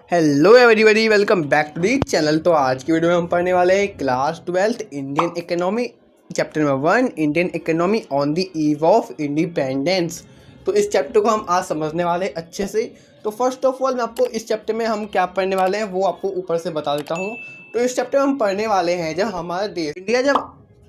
Hello everybody, welcome back to the channel. तो आज की वीडियो में हम पढ़ने वाले हैं class 12 Indian economy chapter number 1 Indian economy on the eve of independence. तो इस चैप्टर को हम आज समझने वाले हैं अच्छे से। तो फर्स्ट ऑफ ऑल मैं आपको इस चैप्टर में हम क्या पढ़ने वाले हैं वो आपको ऊपर से बता देता हूँ। तो इस चैप्टर में हम पढ़ने वाले हैं जब हमारा देश इंडिया जब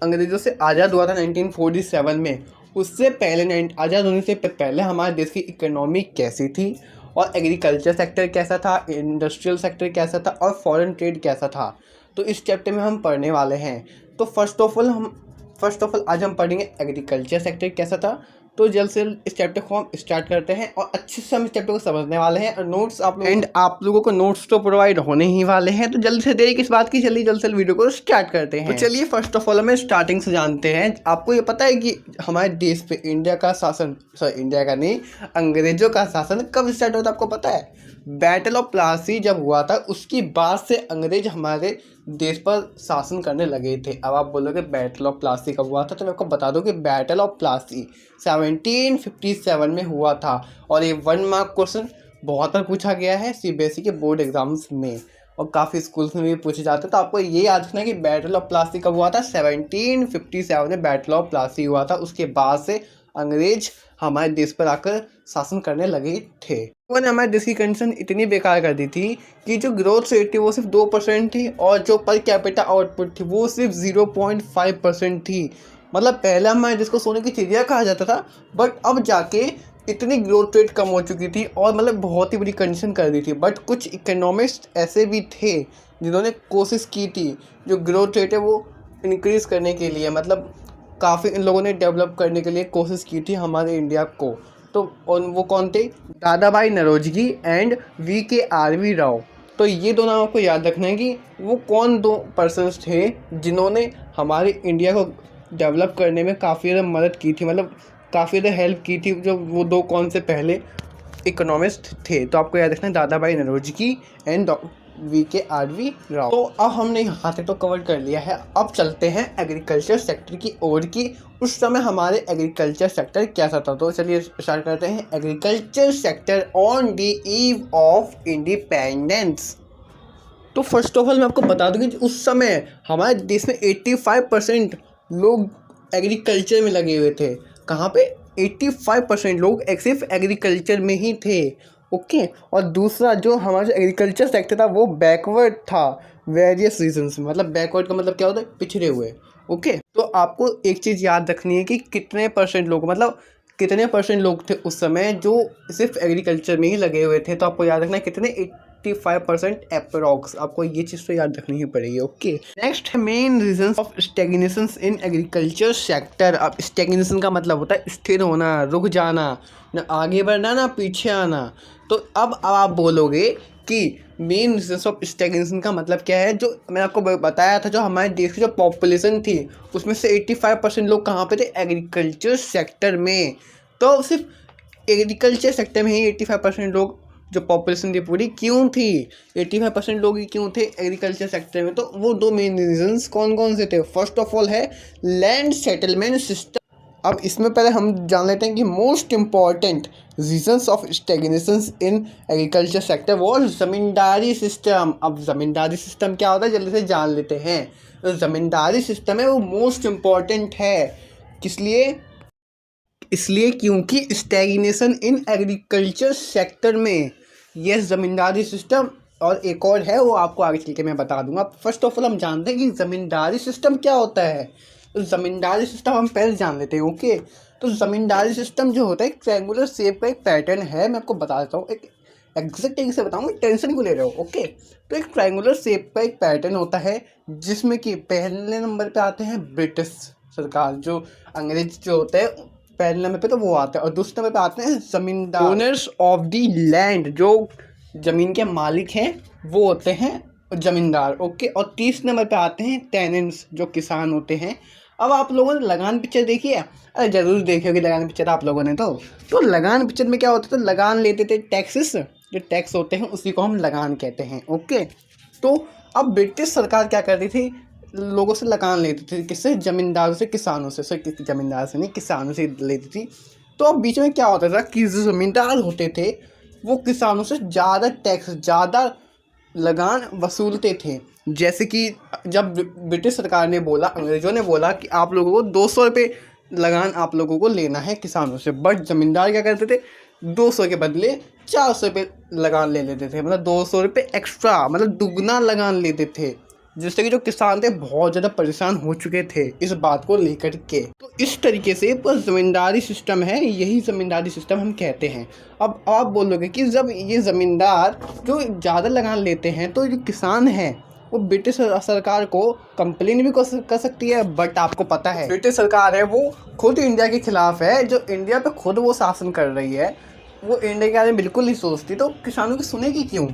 अंग्रेज़ों से आज़ाद हुआ था 1947 में, उससे पहले आज़ाद होने से पहले हमारे देश की इकोनॉमी कैसी थी और एग्रीकल्चर सेक्टर कैसा था, इंडस्ट्रियल सेक्टर कैसा था और फॉरेन ट्रेड कैसा था। तो इस चैप्टर में हम पढ़ने वाले हैं। तो फर्स्ट ऑफ ऑल आज हम पढ़ेंगे एग्रीकल्चर सेक्टर कैसा था। तो जल्द से जल्द इस चैप्टर को हम स्टार्ट करते हैं और अच्छे से हम इस चैप्टर को समझने वाले हैं। और नोट्स आप लोगों को नोट्स तो प्रोवाइड होने ही वाले हैं। तो जल्द से देरी किस बात की, चलिए जल्द से जल्द वीडियो को स्टार्ट करते हैं। तो चलिए फर्स्ट ऑफ ऑल हमें स्टार्टिंग से जानते हैं। आपको ये पता है कि हमारे देश पे इंडिया का नहीं, अंग्रेजों का शासन कब स्टार्ट हुआ था, आपको पता है? बैटल ऑफ प्लासी जब हुआ था उसके बाद से अंग्रेज हमारे देश पर शासन करने लगे थे। अब आप बोलोगे बैटल ऑफ प्लासी कब हुआ था, तो मैं आपको बता दूं कि बैटल ऑफ प्लासी 1757 में हुआ था। और ये 1 मार्क क्वेश्चन बहुत बार पूछा गया है सीबीएसई के बोर्ड एग्जाम्स में और काफ़ी स्कूल्स में भी पूछे जाते हैं। तो आपको ये याद रखना है कि बैटल ऑफ प्लासी कब हुआ था। 1757 में बैटल ऑफ प्लासी हुआ था। उसके बाद से अंग्रेज हमारे देश पर आकर शासन करने लगे थे। उन्होंने हमारे देश की कंडीशन इतनी बेकार कर दी थी कि जो ग्रोथ रेट थी वो सिर्फ 2% थी और जो पर कैपिटा आउटपुट थी वो सिर्फ 0.5% थी। मतलब पहले हमारे देश को सोने की चिड़िया कहा जाता था, बट अब जाके इतनी ग्रोथ रेट कम हो चुकी थी और मतलब बहुत ही बुरी कंडीशन कर दी थी। बट कुछ इकोनॉमिस्ट ऐसे भी थे जिन्होंने कोशिश की थी जो ग्रोथ रेट है वो इंक्रीज़ करने के लिए, मतलब काफ़ी इन लोगों ने डेवलप करने के लिए कोशिश की थी हमारे इंडिया को। तो और वो कौन थे? दादा भाई नौरोजी एंड VKRV राव। तो ये दो नाम आपको याद रखना है कि वो कौन दो पर्सन्स थे जिन्होंने हमारे इंडिया को डेवलप करने में काफ़ी ज़्यादा मदद की थी, मतलब काफ़ी ज़्यादा हेल्प की थी। जो वो दो कौन से पहले इकोनॉमिस्ट थे, तो आपको याद रखना है दादा भाई नौरोजी एंड VKRV राव। तो अब हमने यहाँ तक तो कवर कर लिया है। अब चलते हैं एग्रीकल्चर सेक्टर की ओर की। उस समय हमारे एग्रीकल्चर सेक्टर कैसा था, तो चलिए स्टार्ट करते हैं। Agriculture sector on the eve of independence. तो फर्स्ट ऑफ ऑल मैं आपको बता दूं कि उस समय हमारे देश में 85% लोग एग्रीकल्चर में लगे हुए थे। कहाँ पे? 85% लोग सिर्फ एग्रीकल्चर में ही थे। ओके। और दूसरा जो हमारा एग्रीकल्चर सेक्टर था वो बैकवर्ड था वेरियस रीजंस में। मतलब बैकवर्ड का मतलब क्या होता है? पिछड़े हुए। ओके। तो आपको एक चीज़ याद रखनी है कि कितने परसेंट लोग थे उस समय जो सिर्फ एग्रीकल्चर में ही लगे हुए थे। तो आपको याद रखना है कितने, 85% अप्रॉक्स। आपको ये चीज़ तो याद रखनी ही पड़ेगी। ओके। नेक्स्ट है main reasons of stagnation in agriculture sector. अब स्टैग्नेशन का मतलब होता है स्थिर होना, रुक जाना, ना आगे बढ़ना ना पीछे आना। तो अब आप बोलोगे कि मेन रीजंस ऑफ स्टैग्नेशन का मतलब क्या है? जो मैंने आपको बताया था, जो हमारे देश की जो पॉपुलेशन थी उसमें से 85% लोग कहाँ पे थे? एग्रीकल्चर सेक्टर में। तो सिर्फ एग्रीकल्चर सेक्टर में ही 85% लोग जो पॉपुलेशन थी पूरी क्यों थी? 85% लोग ही क्यों थे एग्रीकल्चर सेक्टर में? तो वो दो मेन रीजंस कौन कौन से थे? फर्स्ट ऑफ ऑल है लैंड सेटलमेंट सिस्टम। अब इसमें पहले हम जान लेते हैं कि most important reasons of stagnation in agriculture sector वो ज़मींदारी सिस्टम। अब ज़मींदारी सिस्टम क्या होता है जल्दी से जान लेते हैं। तो ज़मींदारी सिस्टम है वो मोस्ट इम्पॉर्टेंट है। किस लिए? इसलिए क्योंकि स्टैग्नेशन इन एग्रीकल्चर सेक्टर में ये ज़मींदारी सिस्टम और एक और है वो आपको आगे चल के मैं बता दूंगा। फर्स्ट ऑफ ऑल हम जानते हैं कि ज़मींदारी सिस्टम क्या होता है। तो ज़मींदारी सिस्टम हम पहले जान लेते हैं। ओके। तो ज़मींदारी सिस्टम जो होता है एक ट्रायंगुलर शेप का एक पैटर्न है। मैं आपको बता देता हूँ, एक एग्जैक्ट तरीके से बताऊँगा, टेंशन को ले रहे हो। ओके। तो एक ट्रायंगुलर शेप का एक पैटर्न होता है जिसमें कि पहले नंबर पर आते हैं ब्रिटिश सरकार, जो अंग्रेज जो होते हैं पहले नंबर पे तो वो आते हैं, और दूसरे नंबर पे आते हैं ज़मींदार, ओनर्स ऑफ द लैंड, जो ज़मीन के मालिक हैं वो होते हैं ज़मींदार। ओके। और 30 नंबर पे आते हैं टेनेंट्स, जो किसान होते हैं। अब आप लोगों ने लगान पिक्चर देखी है? अरे ज़रूर देखी होगी लगान पिक्चर आप लोगों ने। तो लगान पिक्चर में क्या होता था? लगान लेते थे, टैक्सेस, जो टैक्स होते हैं उसी को हम लगान कहते हैं। ओके। तो अब ब्रिटिश सरकार क्या करती थी? लोगों से लगान लेती थी। किससे? ज़मींदारों से, किसानों से। सॉरी, ज़मींदार से नहीं, किसानों से लेती थी। तो अब बीच में क्या होता था कि जो ज़मींदार होते थे वो किसानों से ज़्यादा टैक्स, ज़्यादा लगान वसूलते थे। जैसे कि जब ब्रिटिश सरकार ने बोला, अंग्रेज़ों ने बोला कि आप लोगों को 200 रुपये लगान आप लोगों को लेना है किसानों से, बट ज़मींदार क्या करते थे, 200 के बदले 400 रुपये लगान ले लेते थे, मतलब 200 रुपये एक्स्ट्रा, मतलब दुगना लगान लेते थे, जिससे कि जो किसान थे बहुत ज़्यादा परेशान हो चुके थे इस बात को लेकर के। तो इस तरीके से पूरा ज़मींदारी सिस्टम है, यही ज़मींदारी सिस्टम हम कहते हैं। अब आप बोलोगे कि जब ये ज़मींदार जो ज़्यादा लगान लेते हैं तो जो किसान है वो ब्रिटिश सरकार को कंप्लेन भी कर सकती है, बट आपको पता है ब्रिटिश सरकार है वो खुद इंडिया के खिलाफ है, जो इंडिया पे खुद वो शासन कर रही है, वो इंडिया के बारे में बिल्कुल नहीं सोचती, तो किसानों की सुनेगी क्यों?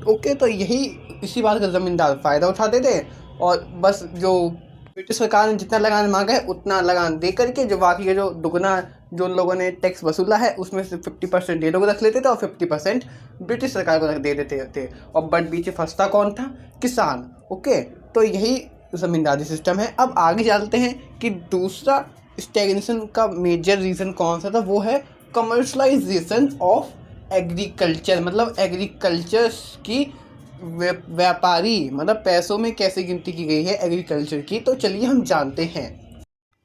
ओके, तो यही इसी बात का ज़मींदार फ़ायदा उठाते थे और बस जो ब्रिटिश सरकार ने जितना लगान मांगा है उतना लगान दे करके जो बाकी का जो दुगना जो उन लोगों ने टैक्स वसूला है उसमें से 50% ये लोग रख लेते थे और 50% ब्रिटिश सरकार को रख दे देते थे। और बट बीच फंसता कौन था? किसान। ओके, तो यही ज़मींदारी सिस्टम है। अब आगे चलते हैं कि दूसरा स्टैग्नेशन का मेजर रीज़न कौन सा था, वो है कमर्शलाइजेशन ऑफ एग्रीकल्चर, मतलब एग्रीकल्चर की व्यापारी, मतलब पैसों में कैसे गिनती की गई है एग्रीकल्चर की। तो चलिए हम जानते हैं।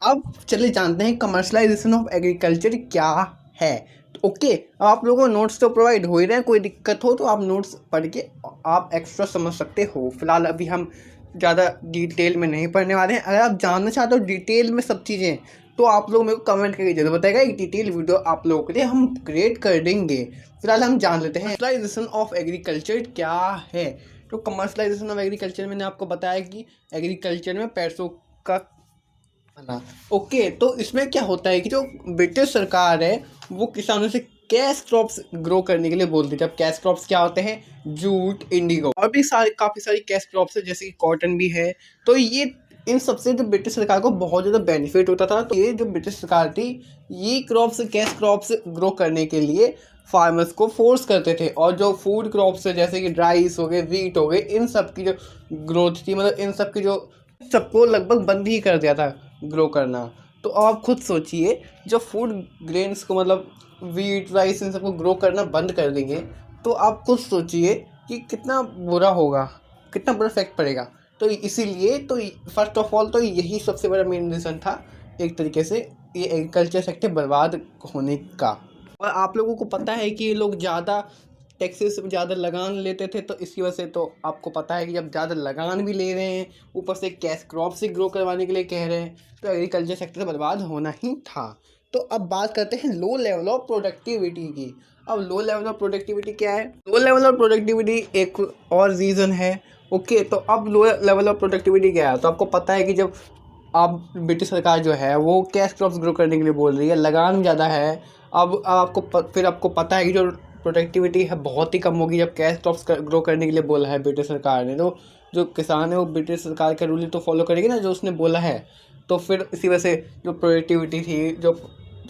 अब चलिए जानते हैं कमर्शलाइजेशन ऑफ एग्रीकल्चर क्या है। तो ओके, अब आप लोगों को नोट्स तो प्रोवाइड हो ही रहे हैं, कोई दिक्कत हो तो आप नोट्स पढ़ के आप एक्स्ट्रा समझ सकते हो। फिलहाल अभी हम ज़्यादा डिटेल में नहीं पढ़ने वाले हैं। अगर आप जानना चाहते हो डिटेल में सब चीज़ें तो आप लोग मेरे को कमेंट करके जरूर बताएगा, एक डिटेल वीडियो आप लोगों के लिए हम क्रिएट कर देंगे। फिलहाल हम जान लेते हैं कमर्शलाइजेशन ऑफ एग्रीकल्चर क्या है। तो कमर्शलाइजेशन ऑफ एग्रीकल्चर मैंने आपको बताया कि एग्रीकल्चर में पैसों का ना। ओके, तो इसमें क्या होता है कि जो ब्रिटिश सरकार है वो किसानों से कैश क्रॉप्स ग्रो करने के लिए बोलती है। अब कैश क्रॉप्स क्या होते हैं? जूट, इंडिगो और भी काफ़ी सारी कैश क्रॉप्स है, जैसे कि कॉटन भी है। तो ये इन सबसे जो ब्रिटिश सरकार को बहुत ज़्यादा बेनिफिट होता था। तो ये जो ब्रिटिश सरकार थी ये कैश क्रॉप्स ग्रो करने के लिए फार्मर्स को फोर्स करते थे। और जो फूड क्रॉप्स है जैसे कि राइस हो गए, वीट हो गए, इन सब की जो ग्रोथ थी, मतलब इन सब की जो सबको लगभग बंद ही कर दिया था ग्रो करना। तो आप खुद सोचिए, जो फूड ग्रेन्स को मतलब वीट, राइस, इन सबको ग्रो करना बंद कर देंगे तो आप खुद सोचिए कि कितना बुरा होगा, कितना बुरा इफेक्ट पड़ेगा। तो इसीलिए तो फर्स्ट ऑफ ऑल तो यही सबसे बड़ा मेन रीज़न था एक तरीके से ये एग्रीकल्चर सेक्टर बर्बाद होने का। और आप लोगों को पता है कि ये लोग ज़्यादा टैक्सेस ज़्यादा लगान लेते थे, तो इसकी वजह से तो आपको पता है कि जब ज़्यादा लगान भी ले रहे हैं ऊपर से कैश क्रॉप से ग्रो करवाने के लिए कह रहे हैं, तो एग्रीकल्चर सेक्टर बर्बाद होना ही था। तो अब बात करते हैं लो लेवल ऑफ प्रोडक्टिविटी की। अब लो लेवल ऑफ प्रोडक्टिविटी क्या है? लो लेवल ऑफ प्रोडक्टिविटी एक और रीज़न है। ओके, तो अब लो लेवल ऑफ प्रोडक्टिविटी क्या है? तो आपको पता है कि जब आप ब्रिटिश सरकार जो है वो कैश क्रॉप्स ग्रो करने के लिए बोल रही है, लगान ज़्यादा है। अब आपको पता है कि जो प्रोडक्टिविटी है बहुत ही कम होगी जब कैश क्रॉप्स ग्रो करने के लिए बोला है ब्रिटिश सरकार ने। तो जो किसान है वो ब्रिटिश सरकार का रूल तो फॉलो करेगी ना, जो उसने बोला है। तो फिर इसी वजह से जो प्रोडक्टिविटी थी, जो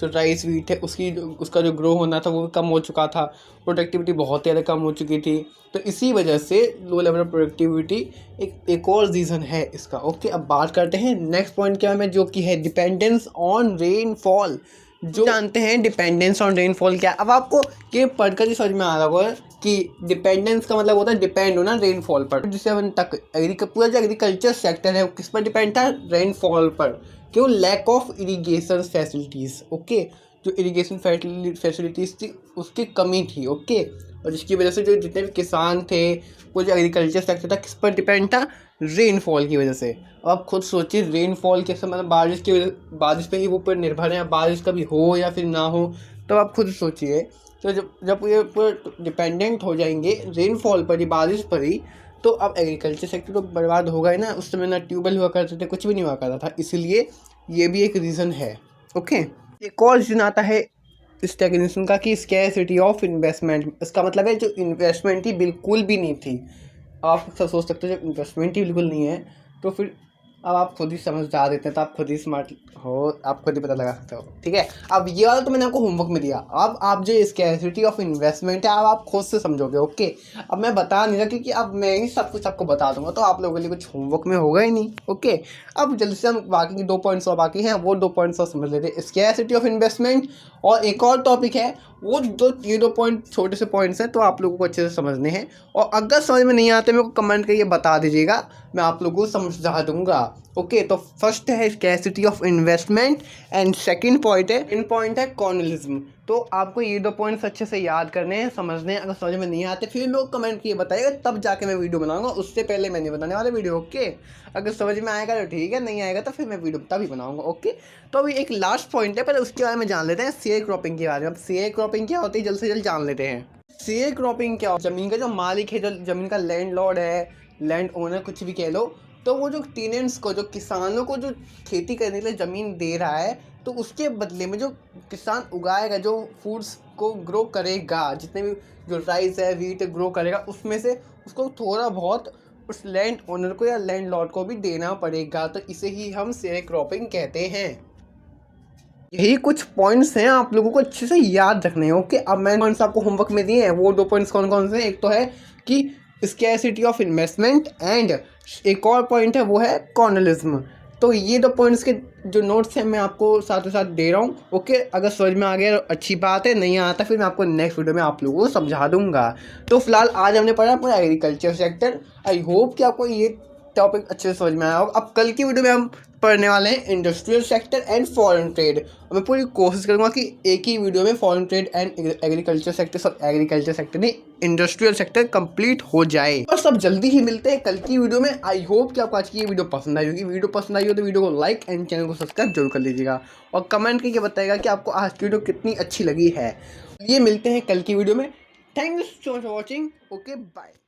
राइस वीट है उसका जो ग्रो होना था वो कम हो चुका था, प्रोडक्टिविटी बहुत ज़्यादा कम हो चुकी थी। तो इसी वजह से लो लेवल ऑफ प्रोडक्टिविटी एक और रीज़न है इसका। ओके, अब बात करते हैं नेक्स्ट पॉइंट क्या है, जो कि है डिपेंडेंस ऑन रेनफॉल। जो जानते हैं डिपेंडेंस ऑन रेनफॉल क्या? अब आपको ये पढ़कर ही समझ में आ रहा होगा कि डिपेंडेंस का मतलब होता है डिपेंड होना रेनफॉल पर। जिससे अपन तक पूरा जो एग्रीकल्चर सेक्टर है वो किस पर डिपेंड था? रेनफॉल पर। क्यों? Lack of irrigation facilities. Okay, जो इरीगेशन फैसिलिटीज़ थी उसकी कमी थी। ओके, और जिसकी वजह से जो जितने भी किसान थे, वो जो एग्रीकल्चर सेक्टर था किस पर डिपेंड था? रेनफॉल की वजह से। अब खुद सोचिए रेनफॉल कैसे, मतलब बारिश पे ही वो पर निर्भर है, बारिश कभी हो या फिर ना हो। तो आप खुद सोचिए, तो जब ये पूरा डिपेंडेंट हो जाएंगे रेनफॉल पर ही, बारिश पर ही, तो अब एग्रीकल्चर सेक्टर तो बर्बाद होगा ही ना। उस समय ना ट्यूबवेल हुआ करते थे, कुछ भी नहीं हुआ करता था, इसलिए ये भी एक रीज़न है। ओके, एक और रीज़न आता है स्टैग्नेशन का कि स्कैरसिटी ऑफ इन्वेस्टमेंट। इसका मतलब है जो इन्वेस्टमेंट ही बिल्कुल भी नहीं थी। आप सब सोच सकते हो जब इन्वेस्टमेंट ही बिल्कुल नहीं है तो फिर अब आप खुद ही समझदार देते हैं, तो आप खुद ही स्मार्ट हो, आप खुद ही पता लगा सकते हो। ठीक है, अब ये वाला तो मैंने आपको होमवर्क में दिया। अब आप जो स्कैरसिटी ऑफ इन्वेस्टमेंट है अब आप खुद से समझोगे। ओके, अब मैं बता नहीं रहा क्योंकि अब मैं ही सब कुछ आपको बता दूंगा, तो आप लोगों के लिए कुछ होमवर्क में होगा ही नहीं। ओके, अब जल्दी से हम बाकी की 2 पॉइंट्स और बाकी हैं वो 2 पॉइंट्स और समझ लेते हैं, स्कैरसिटी ऑफ इन्वेस्टमेंट। और एक और टॉपिक है वो ये दो पॉइंट छोटे से पॉइंट्स हैं, तो आप लोगों को अच्छे से समझने हैं। और अगर समझ में नहीं आते मेरे को कमेंट करके बता दीजिएगा, मैं आप लोगों को समझा दूंगा। ओके, तो फर्स्ट है scarcity of investment and second point है कॉर्नलिज्म। तो आपको ये दो पॉइंट्स अच्छे से याद करने हैं, समझने हैं। अगर समझ में नहीं आते फिर मेरे को कमेंट किए बताइएगा, तब जाके मैं वीडियो बनाऊंगा, उससे पहले मैं नहीं बनाने वाला वीडियो। ओके, अगर समझ में आएगा तो ठीक है, नहीं आएगा तो फिर मैं वीडियो तभी बनाऊंगा। ओके, तो अभी एक लास्ट पॉइंट है, पहले उसके बारे में जान लेते हैं, शेयर क्रॉपिंग के बारे में। अब शेयर क्रॉपिंग क्या होती है जल्द से जल्द जान लेते हैं। शेयर क्रॉपिंग क्या होता है? ज़मीन का जो मालिक है, जो ज़मीन का लैंड लॉर्ड है, लैंड ओनर कुछ भी कह लो, तो वो जो टेनेंट्स को, जो किसानों को जो खेती करने के लिए ज़मीन दे रहा है, तो उसके बदले में जो किसान उगाएगा, जो फूड्स को ग्रो करेगा, जितने भी जो राइस है, व्हीट ग्रो करेगा, उसमें से उसको थोड़ा बहुत उस लैंड ओनर को या लैंड लॉर्ड को भी देना पड़ेगा। तो इसे ही हम शेयर क्रॉपिंग कहते हैं। यही कुछ पॉइंट्स हैं, आप लोगों को अच्छे से याद रखने हैं। ओके, अब मैंने पॉइंट्स आपको होमवर्क में दिए हैं, वो दो पॉइंट्स कौन कौन से हैं? एक तो है कि स्कैर्सिटी ऑफ इन्वेस्टमेंट एंड एक और पॉइंट है वो है कॉर्नलिज्म। तो ये दो पॉइंट्स के जो नोट्स हैं मैं आपको साथ साथ दे रहा हूँ। ओके, अगर समझ में आ गया तो अच्छी बात है, नहीं आता फिर मैं आपको नेक्स्ट वीडियो में आप लोगों को समझा दूंगा। तो फिलहाल आज हमने पढ़ा पूरा एग्रीकल्चर सेक्टर। आई होप कि आपको ये टॉपिक अच्छे से समझ में आया होगा। अब कल की वीडियो में हम पढ़ने वाले हैं industrial sector and foreign trade. और मैं पूरी कोशिश करूंगा कि एक ही वीडियो में foreign trade and agriculture sector, सब एग्रीकल्चर सेक्टर नहीं, इंडस्ट्रियल सेक्टर कंप्लीट हो जाए। और सब जल्दी ही मिलते हैं कल की वीडियो में। आई होप कि आपको आज की ये वीडियो पसंद आई होगी। वीडियो पसंद आई हो तो वीडियो को लाइक एंड चैनल को सब्सक्राइब जरूर कर लीजिएगा, और कमेंट करके बताइएगा कि आपको आज की वीडियो कितनी अच्छी लगी है। ये मिलते हैं कल की वीडियो में। Thank you so much for watching. Okay, bye.